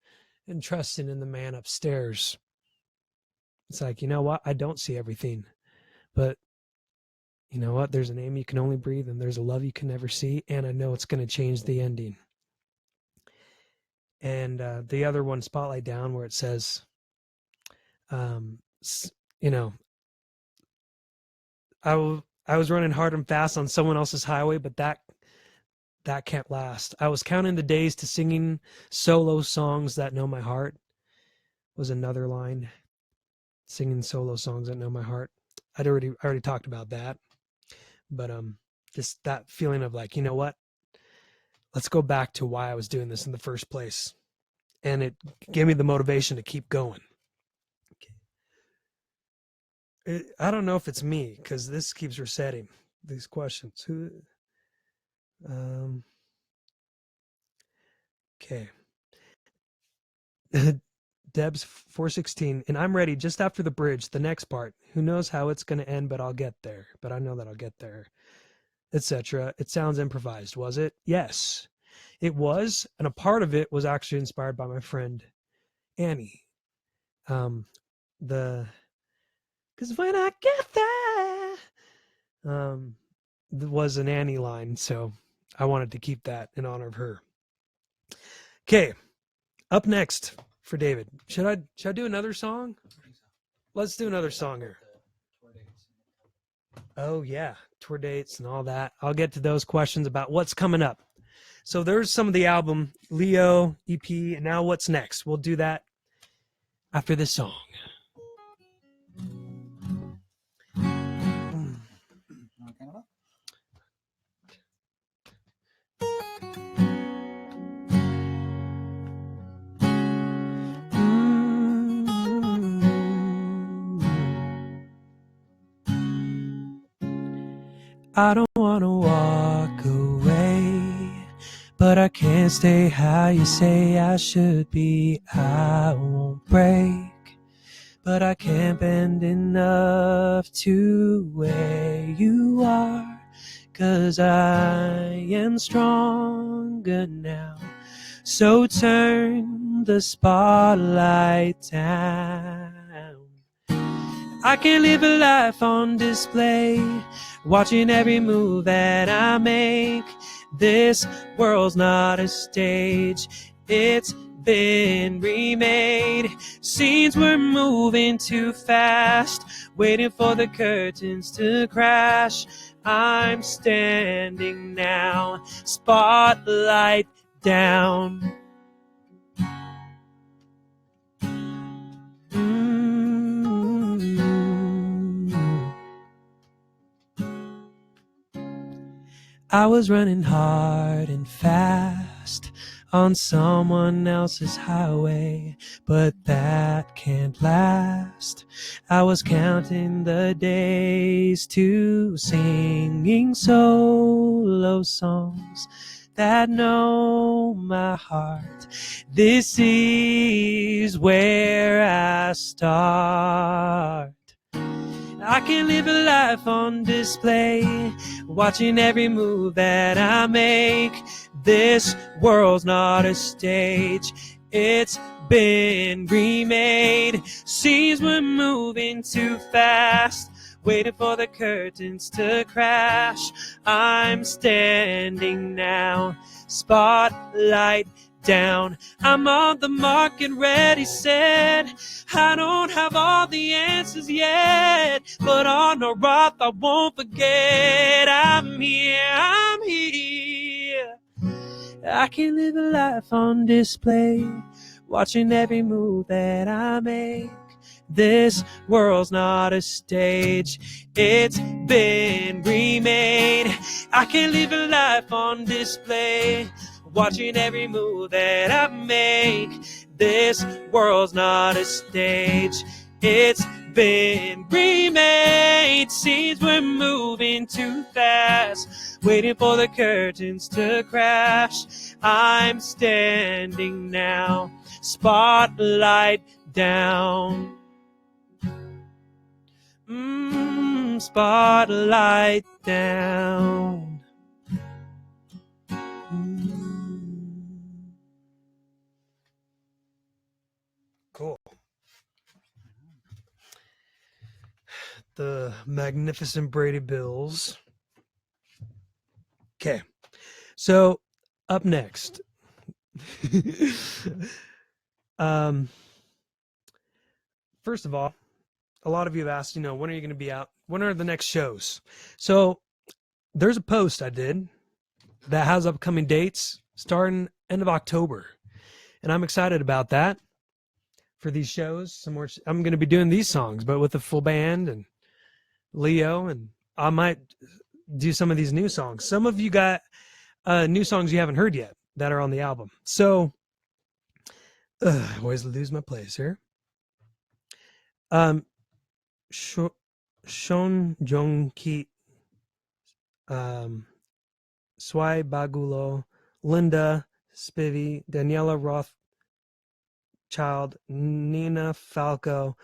S1: and trusting in the man upstairs, it's like, you know what? I don't see everything, but you know what? There's a name you can only breathe, and there's a love you can never see, and I know it's going to change the ending. And the other one, Spotlight Down, where it says, you know, I was running hard and fast on someone else's highway, but that can't last. I was counting the days to singing solo songs that know my heart, was another line. Singing solo songs that know my heart. I already talked about that. But just that feeling of like, you know what? Let's go back to why I was doing this in the first place. And it gave me the motivation to keep going. I don't know if it's me, because this keeps resetting these questions. Okay. Debs 416, and I'm ready just after the bridge, the next part. Who knows how it's going to end, but I'll get there. But I know that I'll get there, etc. It sounds improvised, was it? Yes, it was, and a part of it was actually inspired by my friend Annie. Because when I get there, was an Annie line, so I wanted to keep that in honor of her. Okay, up next for David. Should I do another song? Let's do another song here. Oh yeah, tour dates and all that. I'll get to those questions about what's coming up. So there's some of the album, Leo, EP, and now what's next? We'll do that after this song. I don't want to walk away, but I can't stay how you say I should be. I won't break, but I can't bend enough to where you are, 'cause I am stronger now. So turn the spotlight down. I can live a life on display, watching every move that I make. This world's not a stage, it's been remade. Scenes were moving too fast, waiting for the curtains to crash. I'm standing now, spotlight down. I was running hard and fast on someone else's highway, but that can't last. I was counting the days to singing solo songs that know my heart. This is where I start. I can live a life on display, watching every move that I make. This world's not a stage, it's been remade. Scenes were moving too fast, waiting for the curtains to crash. I'm standing now, spotlight down. I'm on the mark and ready, set. I don't have all the answers yet, but on a rock I won't forget. I'm here, I'm here. I can live a life on display, watching every move that I make. This world's not a stage, it's been remade. I can live a life on display, watching every move that I make. This world's not a stage, it's been remade. Scenes were moving too fast, waiting for the curtains to crash. I'm standing now, spotlight down. spotlight down. Cool. The Magnificent Brady Bills. Okay. So up next. First of all, a lot of you have asked, when are you going to be out? When are the next shows? So there's a post I did that has upcoming dates starting end of October. And I'm excited about that for these shows. Some more, I'm going to be doing these songs, but with a full band and Leo, and I might do some of these new songs. Some of you got new songs you haven't heard yet that are on the album. So I always lose my place here. Shon Jong Ki, Swai Bagulo, Linda Spivey, Daniela Rothschild, Nina Falco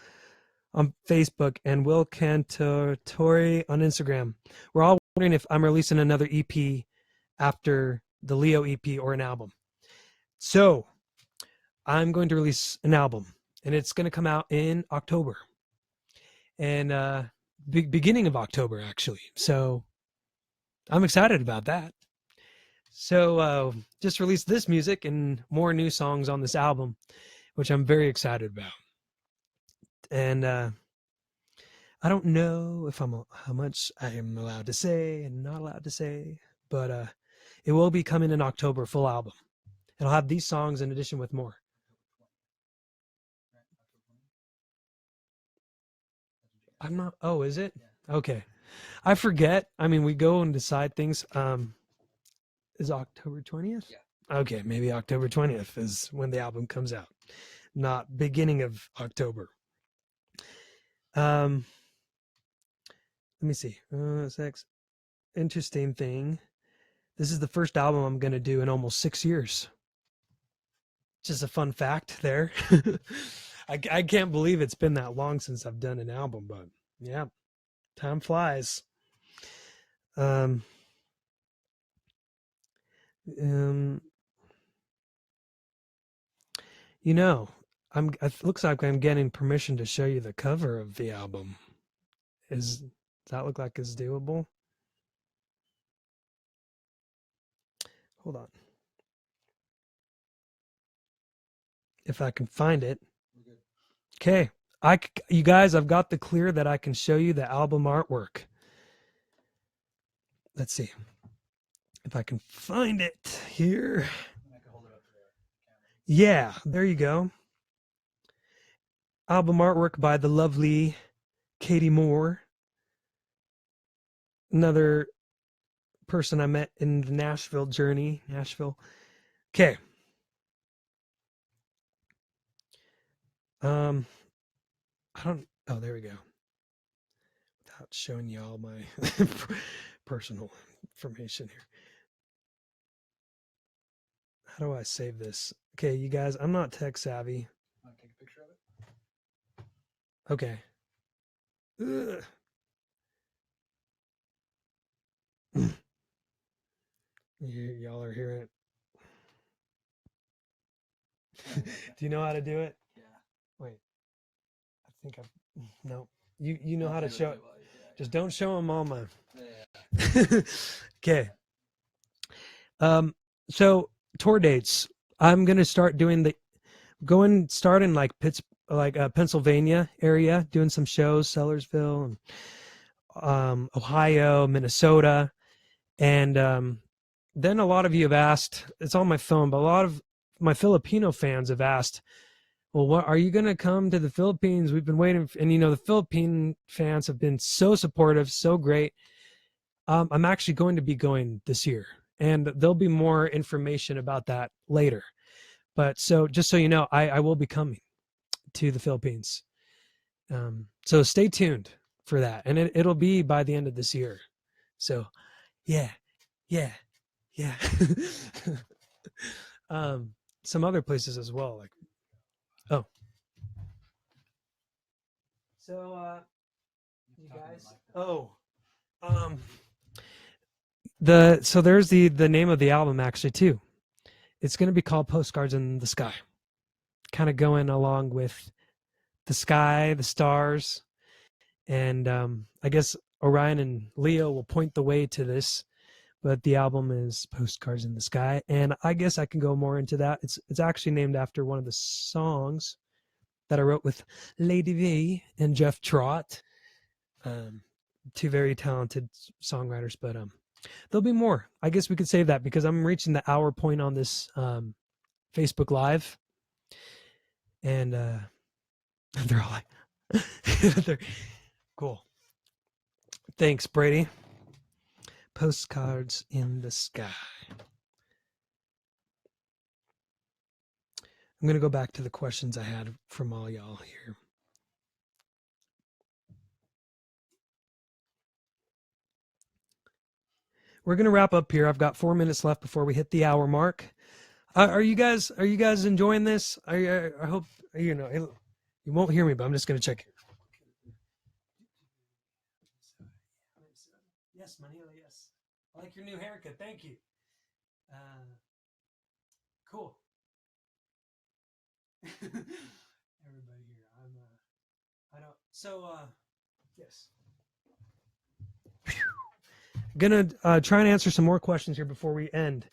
S1: on Facebook, and Will Cantatori on Instagram. We're all wondering if I'm releasing another EP after the Leo EP or an album. So I'm going to release an album, and it's going to come out in October. And beginning of October, actually. So I'm excited about that. So just released this music and more new songs on this album, which I'm very excited about. And I don't know if how much I am allowed to say and not allowed to say, but it will be coming in October, full album. And I'll have these songs in addition with more. I'm not. Oh, is it? Okay. I forget. I mean, we go and decide things. Is October 20th?
S2: Yeah.
S1: Okay, maybe October 20th is when the album comes out, not beginning of October. Let me see. Sex. Interesting thing. This is the first album I'm going to do in almost 6 years. Just a fun fact there. I can't believe it's been that long since I've done an album, but yeah, time flies. It looks like I'm getting permission to show you the cover of the album. Does that look like it's doable? Hold on. If I can find it. Okay. You guys, I've got the clear that I can show you the album artwork. Let's see if I can find it here. Yeah, there you go. Album artwork by the lovely Katie Moore. Another person I met in the Nashville journey. Nashville. Okay. I don't. Oh, there we go. Without showing you all my personal information here. How do I save this? Okay, you guys, I'm not tech savvy.
S2: Want to take a picture of it?
S1: Okay. Y'all are hearing it. Do you know how to do it?
S2: Yeah.
S1: Wait. I think I've. No. You know how to show it. Just don't show them all my.
S2: Yeah.
S1: Okay. So tour dates. I'm gonna start doing starting like Pennsylvania area, doing some shows, Sellersville, and Ohio, Minnesota, and then a lot of you have asked. It's on my phone, but a lot of my Filipino fans have asked, well, what are you going to come to the Philippines? We've been waiting. And, the Philippine fans have been so supportive, so great. I'm actually going to be going this year, and there'll be more information about that later. But just so you know, I will be coming to the Philippines. So stay tuned for that. And it'll be by the end of this year. So yeah. Some other places as well, like You guys? Oh, um, so there's the name of the album actually too. It's going to be called Postcards in the Sky. Kind of going along with the sky, the stars, and I guess Orion and Leo will point the way to this. But the album is Postcards in the Sky, and I guess I can go more into that. It's actually named after one of the songs that I wrote with Lady V and Jeff Trott, two very talented songwriters. But there'll be more. I guess we could save that because I'm reaching the hour point on this Facebook Live, and they're all like, they're cool. Thanks, Brady. Postcards in the Sky. I'm going to go back to the questions I had from all y'all here. We're going to wrap up here. I've got 4 minutes left before we hit the hour mark. Are you guys enjoying this? I hope you won't hear me, but I'm just going to check. Yes, Manila, yes. I like your new haircut. Thank you. Cool. Everybody here. I don't. So, yes. Gonna try and answer some more questions here before we end.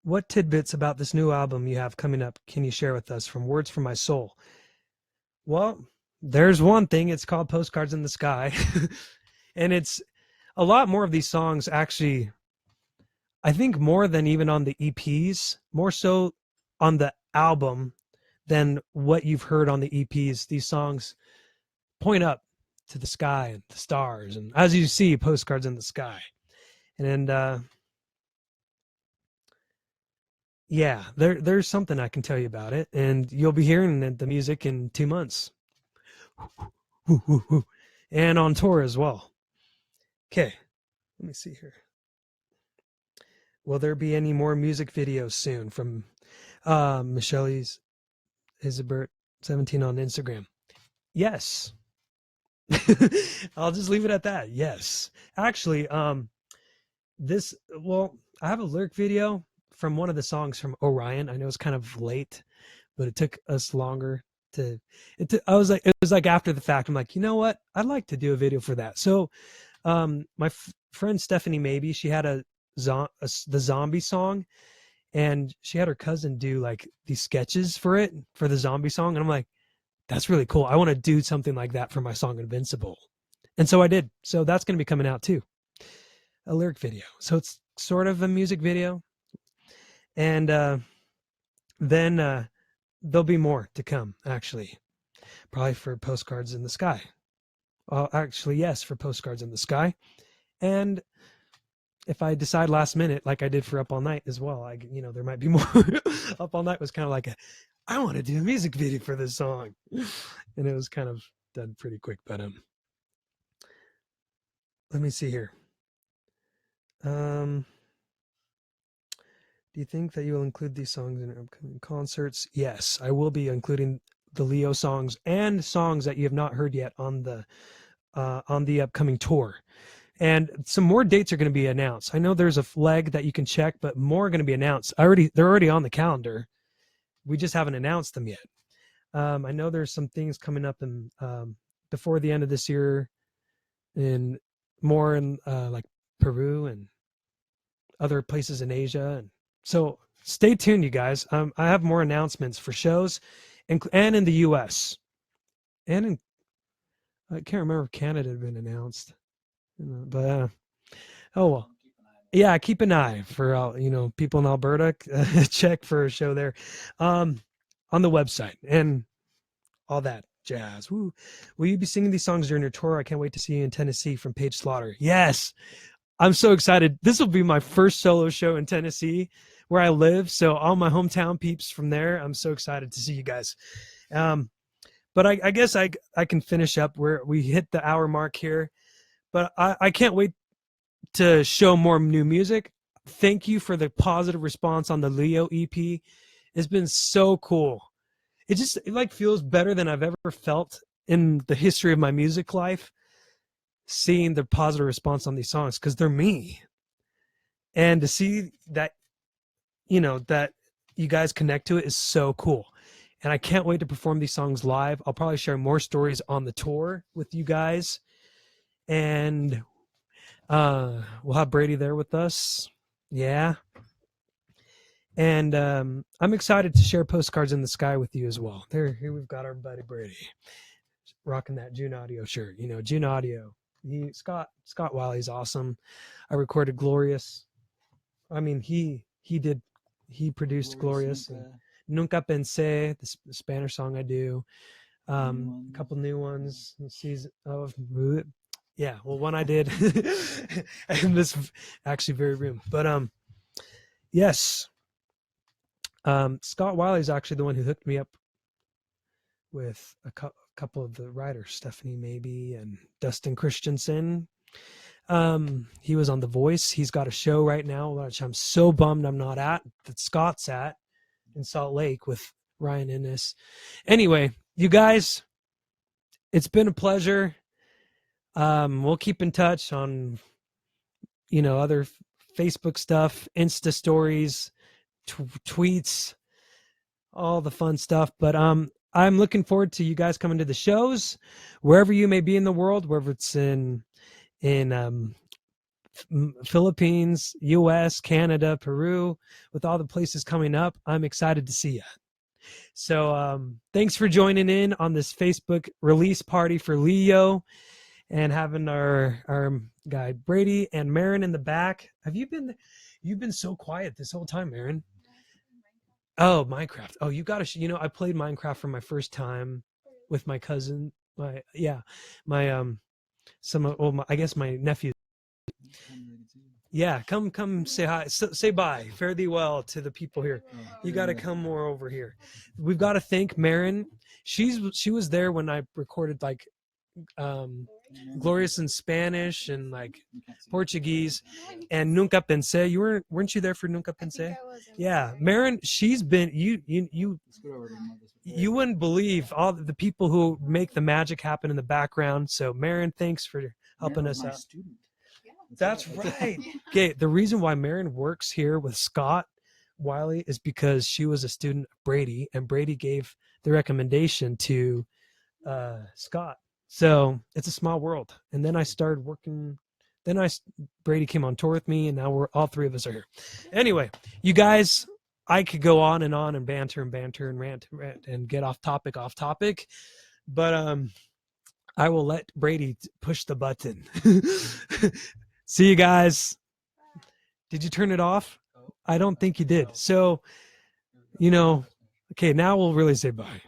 S1: What tidbits about this new album you have coming up can you share with us from Words from My Soul? Well, there's one thing. It's called Postcards in the Sky. And it's a lot more of these songs actually, I think more than even on the EPs, more so on the album than what you've heard on the EPs. These songs point up to the sky and the stars, and as you see, Postcards in the Sky. And yeah, there's something I can tell you about it, and you'll be hearing the music in 2 months. And on tour as well. Okay, let me see here. Will there be any more music videos soon from Michelle's Isabert 17 on Instagram? Yes. I'll just leave it at that. Yes. Actually, I have a lyric video from one of the songs from Orion. I know it's kind of late, but it took us longer to it was like after the fact. I'm like, you know what? I'd like to do a video for that. So my friend Stephanie Maybe, she had the zombie song, and she had her cousin do like these sketches for the zombie song, and I'm like, that's really cool. I want to do something like that for my song Invincible. And so I did. So that's going to be coming out too. A lyric video. So it's sort of a music video. And then there'll be more to come, actually. Probably for Postcards in the Sky. Actually, yes, for Postcards in the Sky. And if I decide last minute, like I did for Up All Night as well, there might be more. Up All Night was kind of like I want to do a music video for this song. And it was kind of done pretty quick, but let me see here. Do you think that you will include these songs in upcoming concerts? Yes, I will be including the Leo songs and songs that you have not heard yet on the upcoming tour. And some more dates are going to be announced. I know there's a leg that you can check, but more are going to be announced. They're already on the calendar. We just haven't announced them yet. I know there's some things coming up in before the end of this year, in more in like Peru and other places in Asia. And so stay tuned, you guys. I have more announcements for shows, and in the U.S. and I can't remember if Canada had been announced, but oh well. Yeah, keep an eye for people in Alberta. Check for a show there, on the website and all that jazz. Woo. Will you be singing these songs during your tour? I can't wait to see you in Tennessee from Paige Slaughter. Yes, I'm so excited. This will be my first solo show in Tennessee, where I live. So all my hometown peeps from there, I'm so excited to see you guys. But I guess I can finish up where we hit the hour mark here. But I can't wait to show more new music. Thank you for the positive response on the Leo EP. It's been so cool. It like feels better than I've ever felt in the history of my music life, seeing the positive response on these songs, because they're me. And to see that, that you guys connect to it is so cool. And I can't wait to perform these songs live. I'll probably share more stories on the tour with you guys. And we'll have Brady there with us. Yeah. And I'm excited to share Postcards in the Sky with you as well. Here we've got our buddy Brady rocking that June Audio shirt. June Audio. Scott Wiley's awesome. I recorded Glorious. I mean, he produced Glorious and Nunca Pensé, the Spanish song I do. A couple new ones. Yeah, well, one I did in this actually very room. But yes. Scott Wiley is actually the one who hooked me up with a couple of the writers, Stephanie Maybe and Dustin Christensen. He was on The Voice. He's got a show right now, which I'm so bummed I'm not at, that Scott's at in Salt Lake with Ryan Innes. Anyway, you guys, it's been a pleasure. We'll keep in touch on, other Facebook stuff, Insta stories, tweets, all the fun stuff. But I'm looking forward to you guys coming to the shows, wherever you may be in the world, whether it's in Philippines, US, Canada, Peru, with all the places coming up. I'm excited to see you. So thanks for joining in on this Facebook release party for Leo, and having our guy Brady and Marin in the back. You've been so quiet this whole time, Marin? Oh, Minecraft. Oh, you got to, I played Minecraft for my first time with my cousin. I guess my nephew. Yeah, come say hi. Say bye. Fare thee well to the people here. You got to come more over here. We've got to thank Marin. She was there when I recorded like Glorious in Spanish and like Portuguese and Nunca Pensé. Weren't you there for Nunca Pensé? Yeah, Marin, she's been you wouldn't believe all the people who make the magic happen in the background. So Marin, thanks for helping us out. That's right. Okay, the reason why Marin works here with Scott Wiley is because she was a student of Brady, and Brady gave the recommendation to Scott. So it's a small world. And then I started working. Then Brady came on tour with me, and now all three of us are here. Anyway, you guys, I could go on and banter and rant and get off topic, but I will let Brady push the button. See you guys. Did you turn it off? I don't think you did. So, okay, now we'll really say bye.